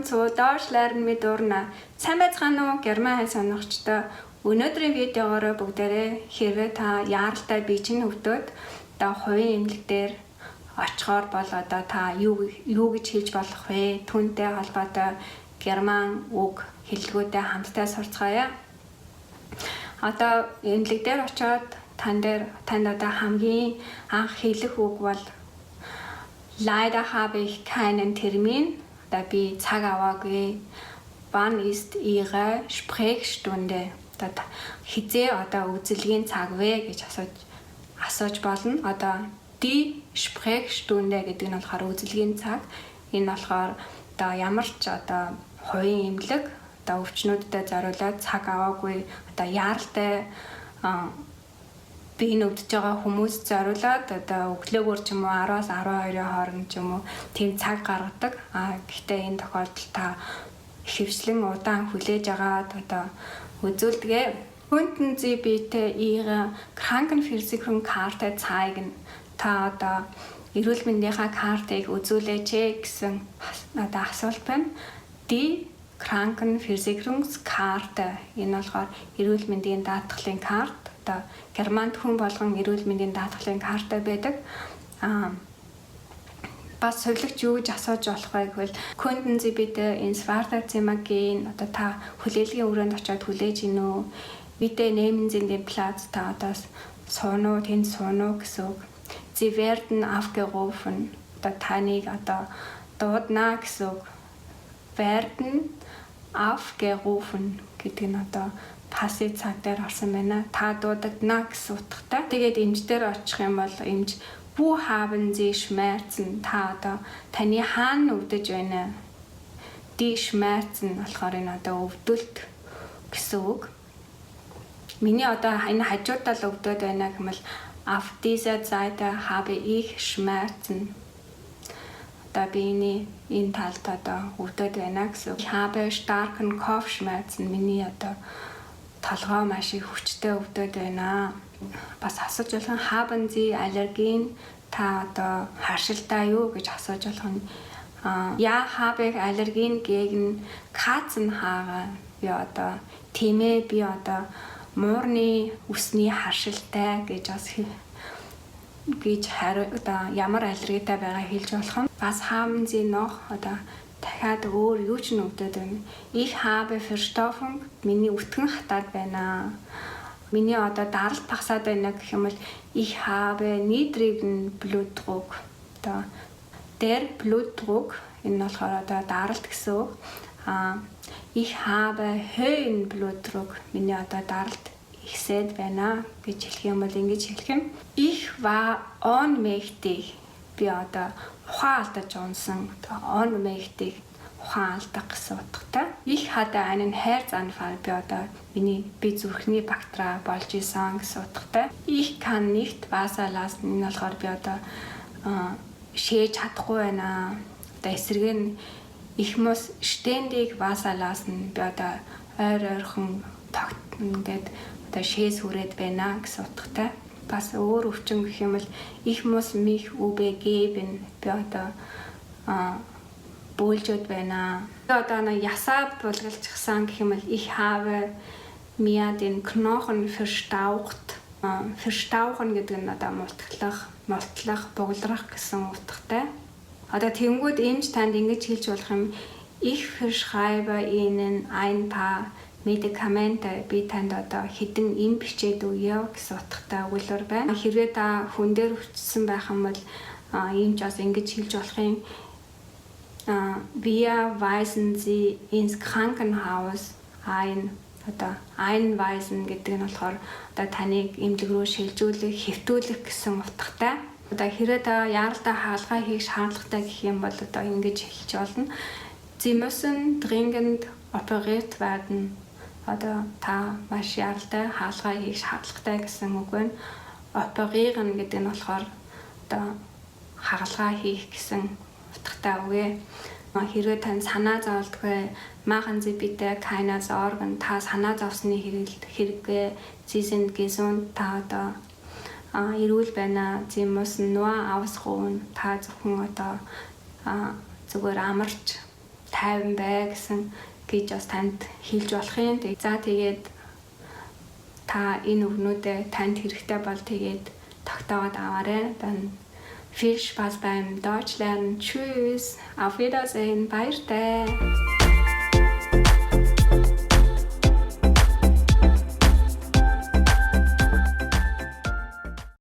zu Deutschland mit Urna. Сайн байцгаана уу? Герман хай сонирхчдоо. Өнөөдрийн видеогоор бүгдээрээ хэрвээ та яаралтай бижин хөвдөд одоо хувийн эмнэлэг дээр очихоор бол одоо та юу гэж хэлж болох вэ? Түүнтэй холбоотой герман үг хэллэгүүдээ хамтдаа сурцгаая. Одоо эмнэлэг дээр очиод танд одоо хамгийн анх хэлэх үг бол Leider habe ich keinen Termin. Da би цаг аваагүй. Wann ist Ihre Sprechstunde? Одоо хизээ одоо үзэлгийн цаг вэ гэж асууж болно. Одоо die Sprechstunde гэдэг нь болохоор үзэлгийн цаг. Энэ болохоор одоо ямар ч одоо хувийн эмнэлэг одоо өвчнүүдэд зориулаад цаг аваагүй одоо яаралтай би нүдж байгаа хүмүүс зориулаад одоо өглөөгөр ч юм уу 10-аас 12-ийн хооронд ч юм уу тийм цаг гаргадаг. Гэхдээ энэ тохиолдолд та ихэвчлэн удаан хүлээж агаад одоо үзүүлдэгэ. Könnten Sie bitte Ihre Krankenversicherungskarte zeigen? Та одоо эрүүл мэндийнхаа картыг үзүүлээч гэсэн одоо асуулт байна. Die Krankenversicherungskarte энэ болохоор эрүүл мэндийн даатгалын карт. Одоо германд хүн болгон эрүүл мэндийн даатгалын карта байдаг. Бас совилогч юу гэж асууж болох вэ гэвэл Könnten Sie bitte ins Wartezimmer gehen? Одоо та хүлээлгийн өрөөнд очиод хүлээж ийн үү? Bitte nehmen Sie den Platz. Та одоо сууно уу, тэнд сууно уу гэсэн үг. Sie werden aufgerufen. Одоо таныг одоо дуудана гэсэн үг. Werden aufgerufen гэдэг нь одоо пассив цаг дээр орсон байна. Та дуудагдана гэсэн утгатай. Тэгээд эмч дээр очих юм бол эмч Wo haben Sie Schmerzen? Та одоо таны хаана өвдөж байна? Die Schmerzen болохоор энэ одоо өвдөлт гэсэн үг. Миний одоо энэ хажуудаа л өвдөд байна гэмэл Auf dieser Seite habe ich Schmerzen. Одоо би энэ талд одоо өвдөд байна гэсэн. Ich habe starken Kopfschmerzen. Миний одоо толгой маш их хүчтэй өвдөд байна. Бас асууж болох haben Sie Allergien? Та одоо харшилтай юу гэж асууж болох нь Ja, habe ich Allergien gegen Katzenhaare? Би одоо тийм ээ би одоо муурны үсний харшилтай гэж одоо ямар аллергитай байгаа хэлж болох юм. Бас haben Sie noch одоо дахиад өөр юу ч нүгдэд байна. Ich habe Verstopfung. Миний өтгөн хатаад байна. Миний одоо даралт багасаад байна гэх юм бол ich habe niedrigen Blutdruck. Одоо der Blutdruck энэ болохоор одоо даралт гэсэн үг. Ich habe höhen Blutdruck. Миний одоо даралт ихсээд байна гэж хэлэх юм бол ингэж хэлэх юм. Ich war ohnmächtig. Би одоо ухаан алдаж унсан. Ohnmächtig ухаан алдах гэсэн утгатай. Ich hatte einen Herzanfall. Би одоо би зүрхний бактера болж исэн гэсэн утгатай. Ich kann nicht Wasser lassen. Энэ болохоор би одоо шээж чадахгүй байна. Одоо эсрэг нь ich muss ständig Wasser lassen. Би одоо ойрхон ингээд одоо шээс хүрээд байна гэсэн утгатай. Бас өөр өвчин гэх юм бол ich muss mich übergeben. Би одоо бөөлжөд байна. Одоо ясаа булгалчихсан гэх юм бол ich habe mir den Knochen verstaucht. Verstauchen гэдэг нь одоо мултлах, бугларах гэсэн утгатай. Одоо тэнгүүд эмч танд ингэж хэлж болох юм. Ich verschreibe Ihnen ein paar Medikamente. Би танд одоо хэдэн эм бичээд өгье гэсэн утгатай өгүүлбэр байна. Хэрвээ та хүн дээр өвчсөн байх юм бол эмч бас ингэж хэлж болох юм. Wir weisen Sie ins Krankenhaus ein. Одоо einweisen гэдэг нь болохоор одоо таныг эмнэлэг рүү шилжүүлэх, хэвтүүлэх гэсэн утгатай. Одоо хэрвээ та яаралтай хаалгаа хийх шаардлагатай гэх юм бол одоо ингэж хэлж болно. Sie müssen dringend operiert werden. Одоо та маш яаралтай хаалгаа хийх шаардлагатай гэсэн үг байна. Operieren гэдэг нь болохоор одоо хаалгаа хийх гэсэн утгатай үг ээ. Хэрвээ тань санаа зовлтгүй machen Sie bitte keine Sorgen. Та санаа зовсны хэрэггүй. Sie sind gesund. Та одоо эрүүл байна. Sie müssen nur ausruhen. Та зөвхөн одоо зүгээр амарч тайван бай гэсэн гэж бас танд хэлж болох юм. За тэгээд та энэ өгнүүдээ танд хэрэгтэй бол тэгээд тогтоогоод аваарай. Dan viel Spaß beim Deutsch lernen. Tschüss. Auf Wiedersehen. Баяртай.